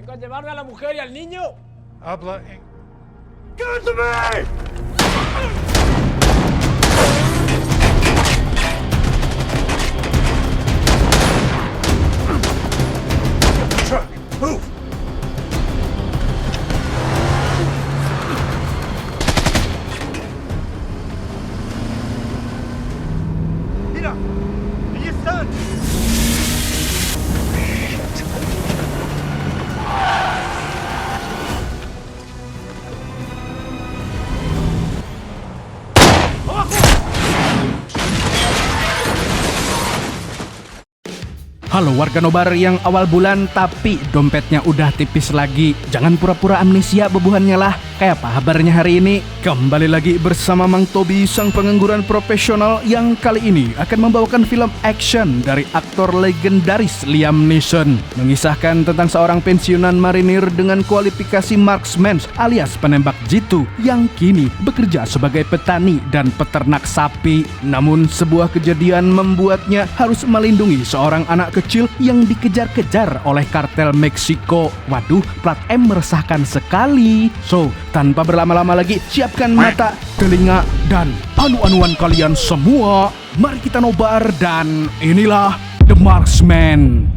¿Buscas llevarme a la mujer y al niño? Habla. Give it to me! Truck, move! Mira! Ahí están! Halo warga nobar yang awal bulan tapi dompetnya udah tipis lagi. Jangan pura-pura amnesia bebuhannya lah. Kayak apa kabarnya hari ini? Kembali lagi bersama Mang Tobi, sang pengangguran profesional yang kali ini akan membawakan film action dari aktor legendaris Liam Neeson. Mengisahkan tentang seorang pensiunan marinir dengan kualifikasi marksman alias penembak jitu yang kini bekerja sebagai petani dan peternak sapi. Namun sebuah kejadian membuatnya harus melindungi seorang anak kecil yang dikejar-kejar oleh kartel Meksiko. Waduh, plat M meresahkan sekali. So, tanpa berlama-lama lagi, siapkan mata, telinga, dan anu-anuan kalian semua. Mari kita nobar dan inilah The Marksman.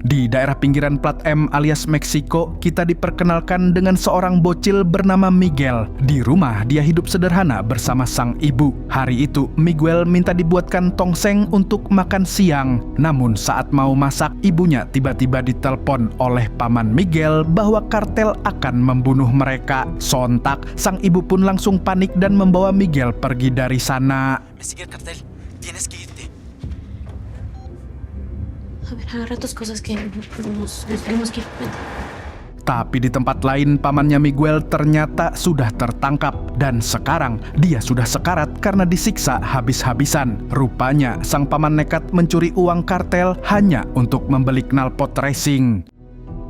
Di daerah pinggiran plat M alias Meksiko, kita diperkenalkan dengan seorang bocil bernama Miguel. Di rumah, dia hidup sederhana bersama sang ibu. Hari itu, Miguel minta dibuatkan tongseng untuk makan siang. Namun saat mau masak, ibunya tiba-tiba ditelepon oleh paman Miguel bahwa kartel akan membunuh mereka. Sontak, sang ibu pun langsung panik dan membawa Miguel pergi dari sana. Investiga el cartel. Tienes que irte. A ver, agarra tus cosas que nos tenemos que ir. Vente. Tapi di tempat lain, pamannya Miguel ternyata sudah tertangkap. Dan sekarang, dia sudah sekarat karena disiksa habis-habisan. Rupanya, sang paman nekat mencuri uang kartel hanya untuk membeli knalpot racing.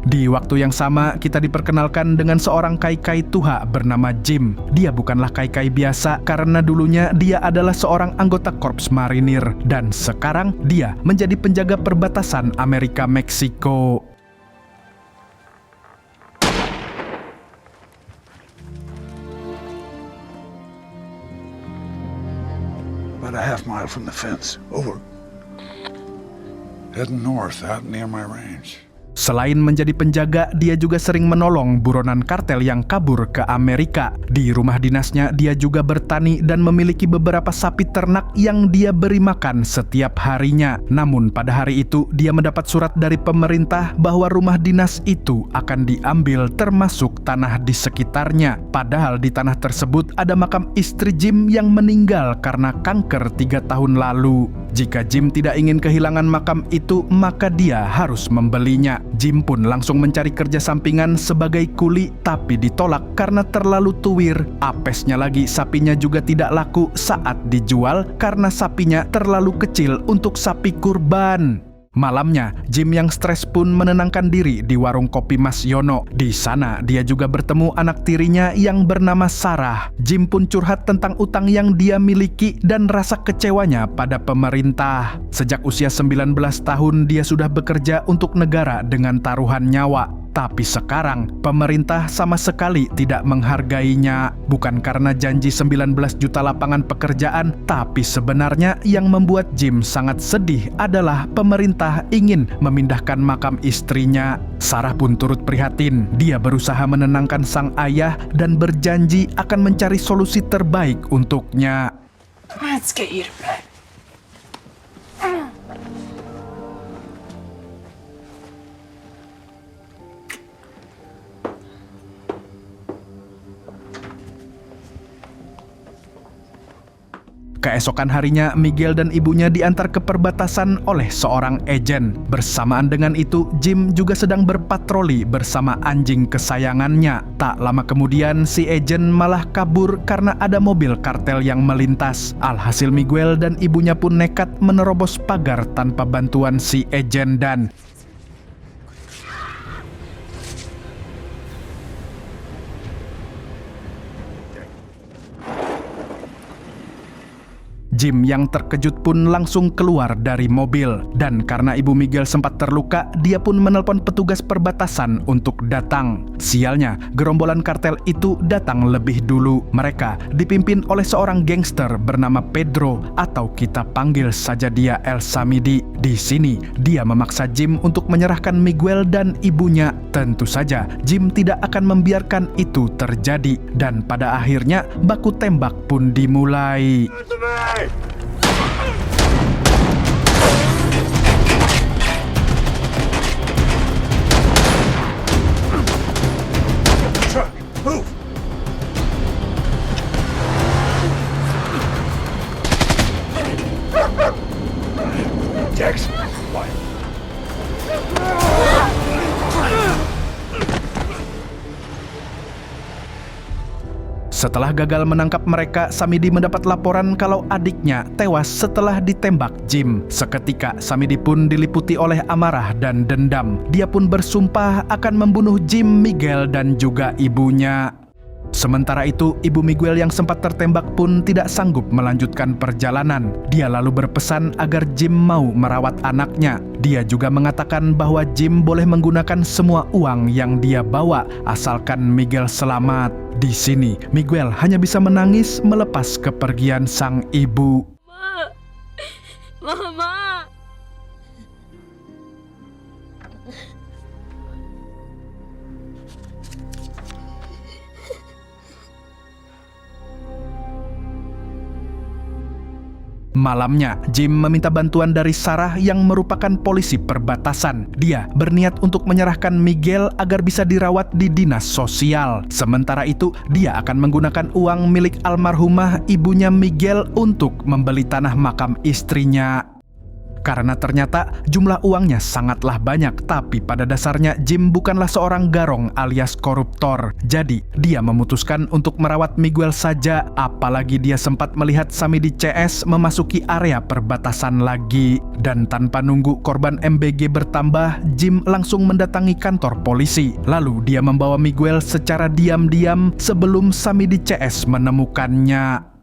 Di waktu yang sama, kita diperkenalkan dengan seorang kai-kai tua bernama Jim. Dia bukanlah kai-kai biasa karena dulunya dia adalah seorang anggota korps marinir. Dan sekarang dia menjadi penjaga perbatasan Amerika-Meksiko. About a half mile from the fence. Over. Heading north, out near my range. Selain menjadi penjaga, dia juga sering menolong buronan kartel yang kabur ke Amerika. Di rumah dinasnya, dia juga bertani dan memiliki beberapa sapi ternak yang dia beri makan setiap harinya. Namun pada hari itu, dia mendapat surat dari pemerintah bahwa rumah dinas itu akan diambil termasuk tanah di sekitarnya. Padahal di tanah tersebut ada makam istri Jim yang meninggal karena kanker 3 tahun lalu. Jika Jim tidak ingin kehilangan makam itu, maka dia harus membelinya. Jim pun langsung mencari kerja sampingan sebagai kuli, tapi ditolak karena terlalu tuwir. Apesnya lagi, sapinya juga tidak laku saat dijual karena sapinya terlalu kecil untuk sapi kurban. Malamnya, Jim yang stres pun menenangkan diri di warung kopi Mas Yono. Di sana, dia juga bertemu anak tirinya yang bernama Sarah. Jim pun curhat tentang utang yang dia miliki dan rasa kecewanya pada pemerintah. Sejak usia 19 tahun, dia sudah bekerja untuk negara dengan taruhan nyawa. Tapi sekarang, pemerintah sama sekali tidak menghargainya. Bukan karena janji 19 juta lapangan pekerjaan, tapi sebenarnya yang membuat Jim sangat sedih adalah pemerintah ingin memindahkan makam istrinya. Sarah pun turut prihatin. Dia berusaha menenangkan sang ayah dan berjanji akan mencari solusi terbaik untuknya. Let's get you to bed. Keesokan harinya, Miguel dan ibunya diantar ke perbatasan oleh seorang agen. Bersamaan dengan itu, Jim juga sedang berpatroli bersama anjing kesayangannya. Tak lama kemudian, si agen malah kabur karena ada mobil kartel yang melintas. Alhasil Miguel dan ibunya pun nekat menerobos pagar tanpa bantuan si agen dan Jim yang terkejut pun langsung keluar dari mobil. Dan karena Ibu Miguel sempat terluka, dia pun menelpon petugas perbatasan untuk datang. Sialnya, gerombolan kartel itu datang lebih dulu. Mereka dipimpin oleh seorang gangster bernama Pedro, atau kita panggil saja dia El Samidi. Di sini, dia memaksa Jim untuk menyerahkan Miguel dan ibunya. Tentu saja, Jim tidak akan membiarkan itu terjadi. Dan pada akhirnya, baku tembak pun dimulai. Truck, move! Jackson, quiet. Setelah gagal menangkap mereka, Samidi mendapat laporan kalau adiknya tewas setelah ditembak Jim. Seketika, Samidi pun diliputi oleh amarah dan dendam. Dia pun bersumpah akan membunuh Jim, Miguel, dan juga ibunya. Sementara itu, Ibu Miguel yang sempat tertembak pun tidak sanggup melanjutkan perjalanan. Dia lalu berpesan agar Jim mau merawat anaknya. Dia juga mengatakan bahwa Jim boleh menggunakan semua uang yang dia bawa, asalkan Miguel selamat. Di sini, Miguel hanya bisa menangis melepas kepergian sang ibu. Mama. Malamnya, Jim meminta bantuan dari Sarah yang merupakan polisi perbatasan. Dia berniat untuk menyerahkan Miguel agar bisa dirawat di dinas sosial. Sementara itu, dia akan menggunakan uang milik almarhumah ibunya Miguel untuk membeli tanah makam istrinya. Karena ternyata jumlah uangnya sangatlah banyak, tapi pada dasarnya Jim bukanlah seorang garong alias koruptor. Jadi, dia memutuskan untuk merawat Miguel saja, apalagi dia sempat melihat Samidi CS memasuki area perbatasan lagi. Dan tanpa nunggu korban MBG bertambah, Jim langsung mendatangi kantor polisi. Lalu dia membawa Miguel secara diam-diam sebelum Samidi CS menemukannya.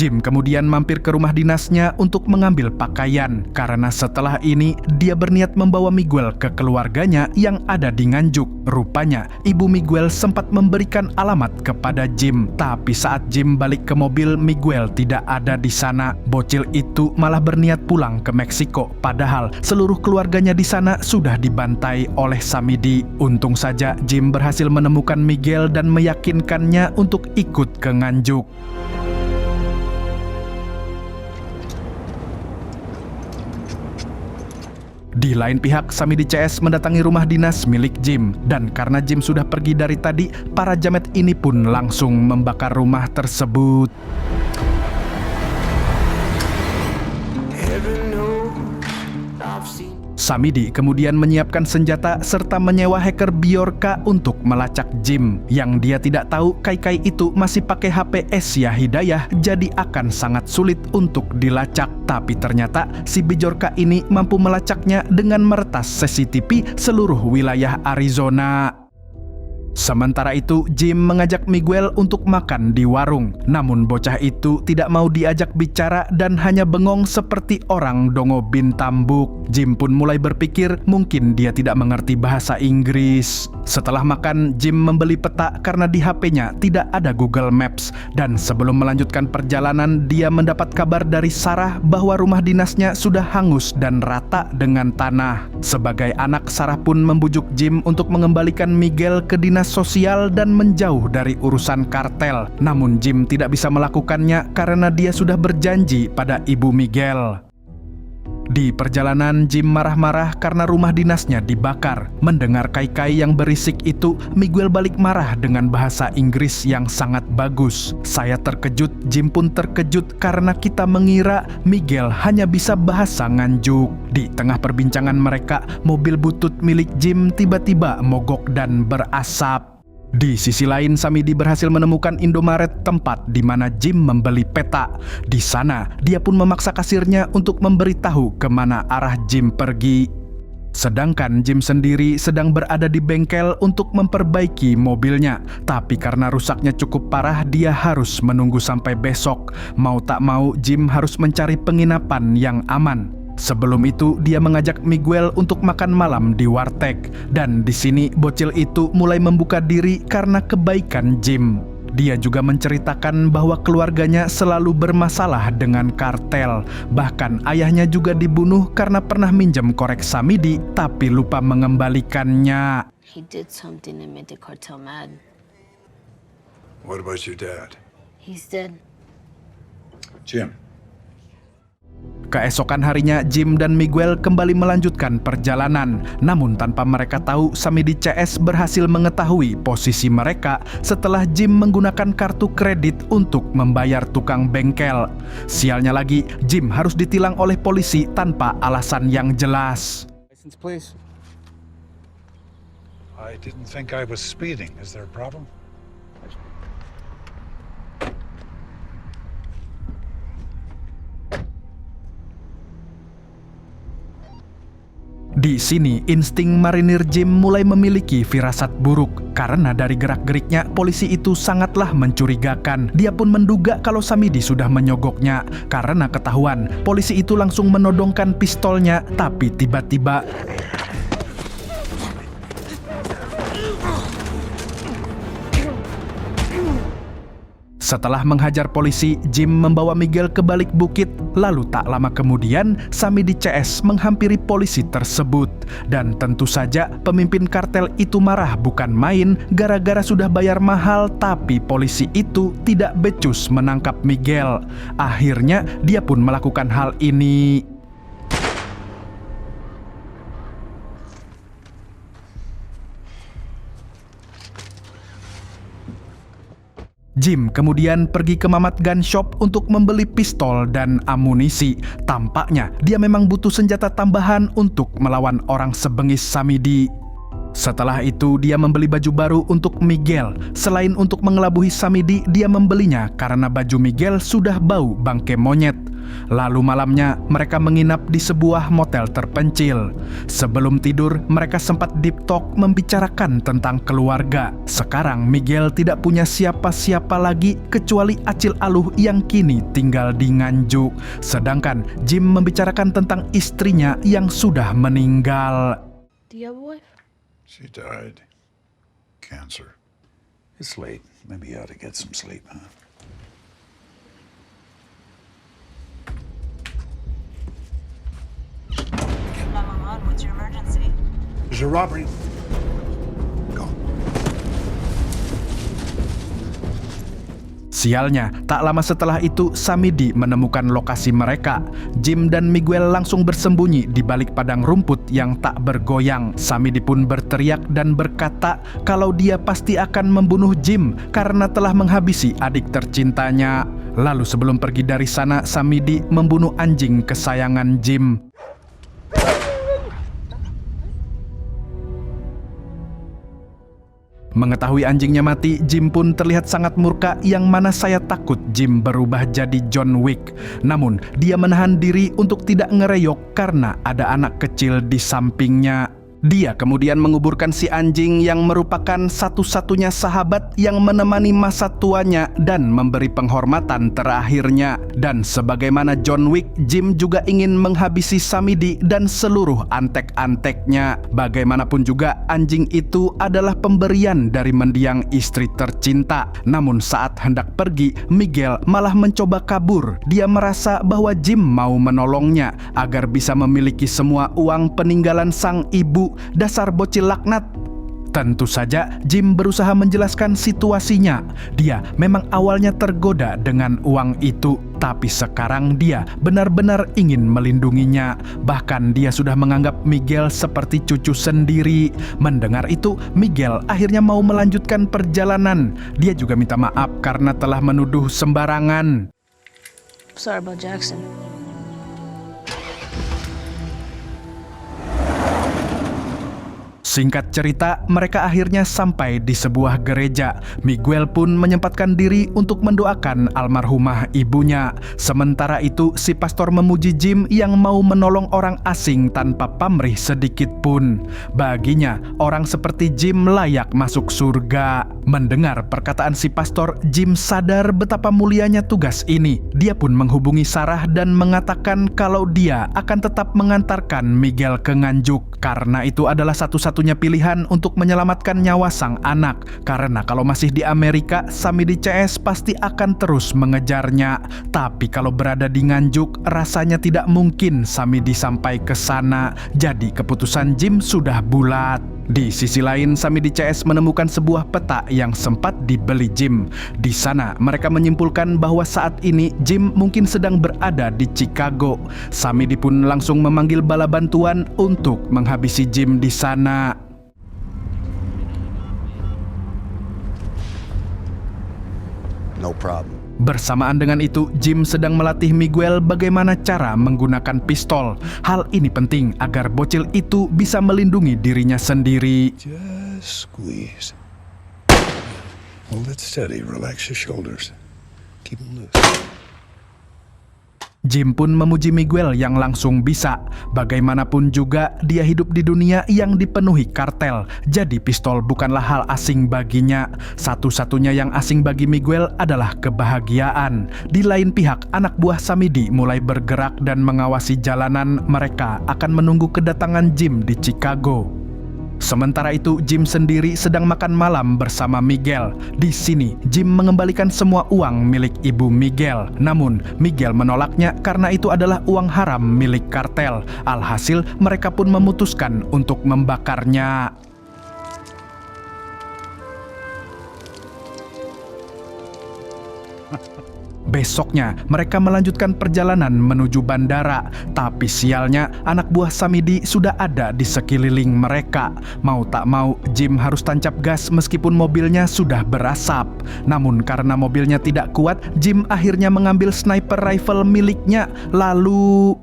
Jim kemudian mampir ke rumah dinasnya untuk mengambil pakaian, karena setelah ini dia berniat membawa Miguel ke keluarganya yang ada di Nganjuk. Rupanya, Ibu Miguel sempat memberikan alamat kepada Jim, tapi saat Jim balik ke mobil, Miguel tidak ada di sana. Bocil itu malah berniat pulang ke Meksiko, padahal seluruh keluarganya di sana sudah dibantai oleh Samidi. Untung saja Jim berhasil menemukan Miguel dan meyakinkannya untuk ikut ke Nganjuk. Di lain pihak, Samidi CS mendatangi rumah dinas milik Jim. Dan karena Jim sudah pergi dari tadi, para jamet ini pun langsung membakar rumah tersebut. Samidi kemudian menyiapkan senjata serta menyewa hacker Bjorka untuk melacak Jim. Yang dia tidak tahu, Kai itu masih pakai HP Asia Hidayah, jadi akan sangat sulit untuk dilacak. Tapi ternyata si Bjorka ini mampu melacaknya dengan meretas CCTV seluruh wilayah Arizona. Sementara itu, Jim mengajak Miguel untuk makan di warung. Namun bocah itu tidak mau diajak bicara dan hanya bengong seperti orang dongo bin tambuk. Jim pun mulai berpikir mungkin dia tidak mengerti bahasa Inggris. Setelah makan, Jim membeli peta karena di HP-nya tidak ada Google Maps. Dan sebelum melanjutkan perjalanan, dia mendapat kabar dari Sarah bahwa rumah dinasnya sudah hangus dan rata dengan tanah. Sebagai anak, Sarah pun membujuk Jim untuk mengembalikan Miguel ke dinas sosial dan menjauh dari urusan kartel. Namun Jim tidak bisa melakukannya karena dia sudah berjanji pada Ibu Miguel. Di perjalanan, Jim marah-marah karena rumah dinasnya dibakar. Mendengar Kai yang berisik itu, Miguel balik marah dengan bahasa Inggris yang sangat bagus. Saya terkejut, Jim pun terkejut karena kita mengira Miguel hanya bisa bahasa Nganjuk. Di tengah perbincangan mereka, mobil butut milik Jim tiba-tiba mogok dan berasap. Di sisi lain, Samidi berhasil menemukan Indomaret, tempat di mana Jim membeli peta. Di sana, dia pun memaksa kasirnya untuk memberitahu kemana arah Jim pergi. Sedangkan Jim sendiri sedang berada di bengkel untuk memperbaiki mobilnya. Tapi karena rusaknya cukup parah, dia harus menunggu sampai besok. Mau tak mau, Jim harus mencari penginapan yang aman. Sebelum itu, dia mengajak Miguel untuk makan malam di warteg. Dan di sini, bocil itu mulai membuka diri karena kebaikan Jim. Dia juga menceritakan bahwa keluarganya selalu bermasalah dengan kartel. Bahkan ayahnya juga dibunuh karena pernah minjem korek Samidi, tapi lupa mengembalikannya. He did something that made the cartel mad. What about your dad? He's dead. Jim. Keesokan harinya, Jim dan Miguel kembali melanjutkan perjalanan. Namun tanpa mereka tahu, Samidi CS berhasil mengetahui posisi mereka setelah Jim menggunakan kartu kredit untuk membayar tukang bengkel. Sialnya lagi, Jim harus ditilang oleh polisi tanpa alasan yang jelas. License, please. I didn't think I was speeding. Is there a problem? Di sini, insting marinir Jim mulai memiliki firasat buruk. Karena dari gerak-geriknya, polisi itu sangatlah mencurigakan. Dia pun menduga kalau Samidi sudah menyogoknya. Karena ketahuan, polisi itu langsung menodongkan pistolnya, tapi tiba-tiba setelah menghajar polisi, Jim membawa Miguel ke balik bukit. Lalu tak lama kemudian, Samidi CS menghampiri polisi tersebut. Dan tentu saja pemimpin kartel itu marah bukan main gara-gara sudah bayar mahal, tapi polisi itu tidak becus menangkap Miguel. Akhirnya dia pun melakukan hal ini. Jim kemudian pergi ke Mamat Gun Shop untuk membeli pistol dan amunisi. Tampaknya dia memang butuh senjata tambahan untuk melawan orang sebengis Samidi. Setelah itu, dia membeli baju baru untuk Miguel. Selain untuk mengelabuhi Samidi, dia membelinya karena baju Miguel sudah bau bangke monyet. Lalu malamnya, mereka menginap di sebuah motel terpencil. Sebelum tidur, mereka sempat deep talk membicarakan tentang keluarga. Sekarang, Miguel tidak punya siapa-siapa lagi kecuali Acil Aluh yang kini tinggal di Nganjuk. Sedangkan Jim membicarakan tentang istrinya yang sudah meninggal. Do you have a wife? She died. Cancer. It's late. Maybe you ought to get some sleep, huh? 911, what's your emergency? There's a robbery. Go. Sialnya, tak lama setelah itu Samidi menemukan lokasi mereka. Jim dan Miguel langsung bersembunyi di balik padang rumput yang tak bergoyang. Samidi pun berteriak dan berkata kalau dia pasti akan membunuh Jim karena telah menghabisi adik tercintanya. Lalu sebelum pergi dari sana, Samidi membunuh anjing kesayangan Jim. Mengetahui anjingnya mati, Jim pun terlihat sangat murka, yang mana saya takut Jim berubah jadi John Wick. Namun, dia menahan diri untuk tidak ngereyok karena ada anak kecil di sampingnya. Dia kemudian menguburkan si anjing yang merupakan satu-satunya sahabat yang menemani masa tuanya dan memberi penghormatan terakhirnya. Dan sebagaimana John Wick, Jim juga ingin menghabisi Samidi dan seluruh antek-anteknya. Bagaimanapun juga, anjing itu adalah pemberian dari mendiang istri tercinta. Namun saat hendak pergi, Miguel malah mencoba kabur. Dia merasa bahwa Jim mau menolongnya agar bisa memiliki semua uang peninggalan sang ibu. Dasar bocil laknat. Tentu saja Jim berusaha menjelaskan situasinya. Dia memang awalnya tergoda dengan uang itu, tapi sekarang dia benar-benar ingin melindunginya. Bahkan dia sudah menganggap Miguel seperti cucu sendiri. Mendengar itu, Miguel akhirnya mau melanjutkan perjalanan. Dia juga minta maaf karena telah menuduh sembarangan. Sorry about Jackson. Singkat cerita, mereka akhirnya sampai di sebuah gereja. Miguel pun menyempatkan diri untuk mendoakan almarhumah ibunya. Sementara itu, si pastor memuji Jim yang mau menolong orang asing tanpa pamrih sedikit pun. Baginya, orang seperti Jim layak masuk surga. Mendengar perkataan si pastor, Jim sadar betapa mulianya tugas ini. Dia pun menghubungi Sarah dan mengatakan kalau dia akan tetap mengantarkan Miguel ke Nganjuk. Karena itu adalah satu-satunya pilihan untuk menyelamatkan nyawa sang anak. Karena kalau masih di Amerika, Samidi CS pasti akan terus mengejarnya. Tapi kalau berada di Nganjuk, rasanya tidak mungkin Samidi sampai ke sana. Jadi keputusan Jim sudah bulat. Di sisi lain, Samidi CS menemukan sebuah peta yang sempat dibeli Jim. Di sana, mereka menyimpulkan bahwa saat ini Jim mungkin sedang berada di Chicago. Samidi pun langsung memanggil bala bantuan untuk menghabisi Jim di sana. No problem. Bersamaan dengan itu, Jim sedang melatih Miguel bagaimana cara menggunakan pistol. Hal ini penting agar bocil itu bisa melindungi dirinya sendiri. Just squeeze. Hold it steady. Relax your shoulders. Keep them loose. Jim pun memuji Miguel yang langsung bisa. Bagaimanapun juga, dia hidup di dunia yang dipenuhi kartel. Jadi pistol bukanlah hal asing baginya. Satu-satunya yang asing bagi Miguel adalah kebahagiaan. Di lain pihak, anak buah Samidi mulai bergerak dan mengawasi jalanan. Mereka akan menunggu kedatangan Jim di Chicago. Sementara itu, Jim sendiri sedang makan malam bersama Miguel. Di sini, Jim mengembalikan semua uang milik ibu Miguel. Namun, Miguel menolaknya karena itu adalah uang haram milik kartel. Alhasil, mereka pun memutuskan untuk membakarnya. Besoknya, mereka melanjutkan perjalanan menuju bandara. Tapi sialnya, anak buah Samidi sudah ada di sekeliling mereka. Mau tak mau, Jim harus tancap gas meskipun mobilnya sudah berasap. Namun karena mobilnya tidak kuat, Jim akhirnya mengambil sniper rifle miliknya. Lalu...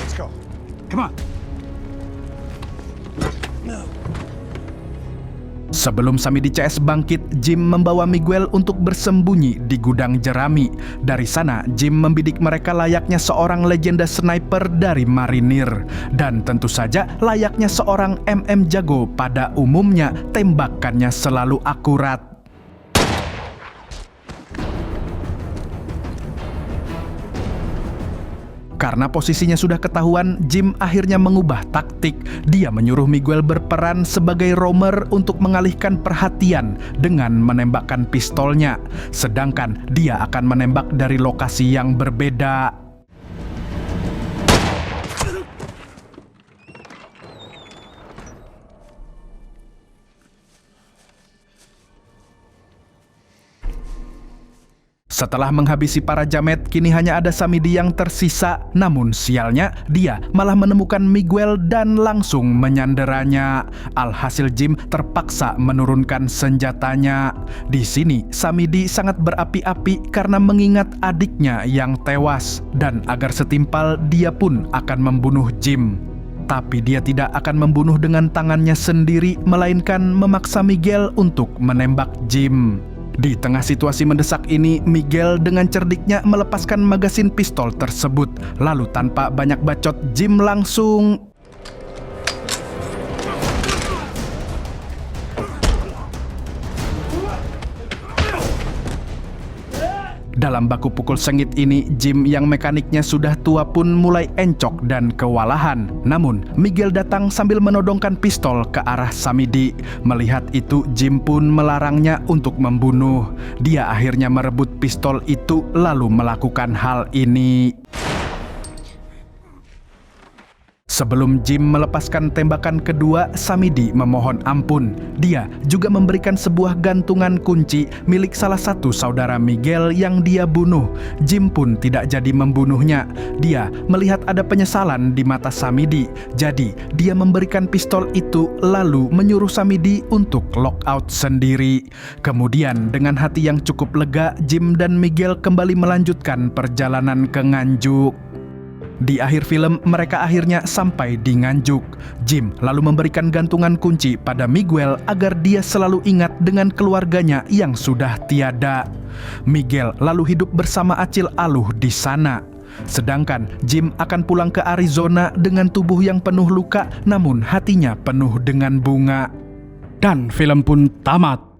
Let's go. Come on. Sebelum Samidi CS bangkit, Jim membawa Miguel untuk bersembunyi di gudang jerami. Dari sana, Jim membidik mereka layaknya seorang legenda sniper dari marinir. Dan tentu saja layaknya seorang MM jago pada umumnya, tembakannya selalu akurat. Karena posisinya sudah ketahuan, Jim akhirnya mengubah taktik. Dia menyuruh Miguel berperan sebagai roamer untuk mengalihkan perhatian dengan menembakkan pistolnya. Sedangkan dia akan menembak dari lokasi yang berbeda. Setelah menghabisi para jamet, kini hanya ada Samidi yang tersisa. Namun sialnya, dia malah menemukan Miguel dan langsung menyanderanya. Alhasil Jim terpaksa menurunkan senjatanya. Di sini, Samidi sangat berapi-api karena mengingat adiknya yang tewas. Dan agar setimpal, dia pun akan membunuh Jim. Tapi dia tidak akan membunuh dengan tangannya sendiri, melainkan memaksa Miguel untuk menembak Jim. Di tengah situasi mendesak ini, Miguel dengan cerdiknya melepaskan magasin pistol tersebut. Lalu tanpa banyak bacot, Jim langsung... Dalam baku pukul sengit ini, Jim yang mekaniknya sudah tua pun mulai encok dan kewalahan. Namun, Miguel datang sambil menodongkan pistol ke arah Samidi. Melihat itu, Jim pun melarangnya untuk membunuh. Dia akhirnya merebut pistol itu lalu melakukan hal ini. Sebelum Jim melepaskan tembakan kedua, Samidi memohon ampun. Dia juga memberikan sebuah gantungan kunci milik salah satu saudara Miguel yang dia bunuh. Jim pun tidak jadi membunuhnya. Dia melihat ada penyesalan di mata Samidi. Jadi, dia memberikan pistol itu lalu menyuruh Samidi untuk lockout sendiri. Kemudian, dengan hati yang cukup lega, Jim dan Miguel kembali melanjutkan perjalanan ke Nganjuk. Di akhir film, mereka akhirnya sampai di Nganjuk. Jim lalu memberikan gantungan kunci pada Miguel agar dia selalu ingat dengan keluarganya yang sudah tiada. Miguel lalu hidup bersama Acil Aluh di sana. Sedangkan Jim akan pulang ke Arizona dengan tubuh yang penuh luka, namun hatinya penuh dengan bunga. Dan film pun tamat.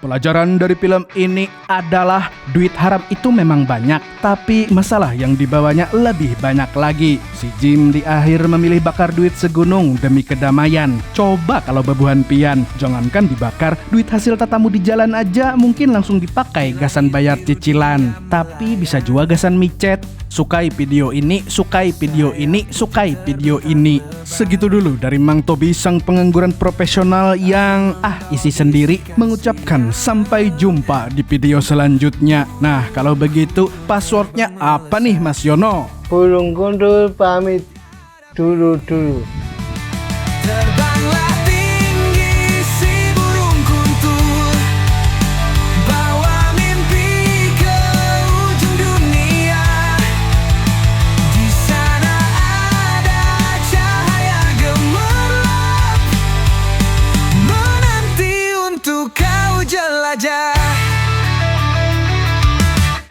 Pelajaran dari film ini adalah duit haram itu memang banyak, tapi masalah yang dibawanya lebih banyak lagi. Si Jim di akhir memilih bakar duit segunung demi kedamaian. Coba kalau bebuhan pian, jangankan dibakar, duit hasil tatamu di jalan aja mungkin langsung dipakai gasan bayar cicilan. Tapi bisa juga gasan micet. Sukai video ini, sukai video ini, sukai video ini. Segitu dulu dari Mang Tobi, sang pengangguran profesional yang isi sendiri, mengucapkan sampai jumpa di video selanjutnya. Nah, kalau begitu passwordnya apa nih Mas Yono? Burung gundul pamit dulu.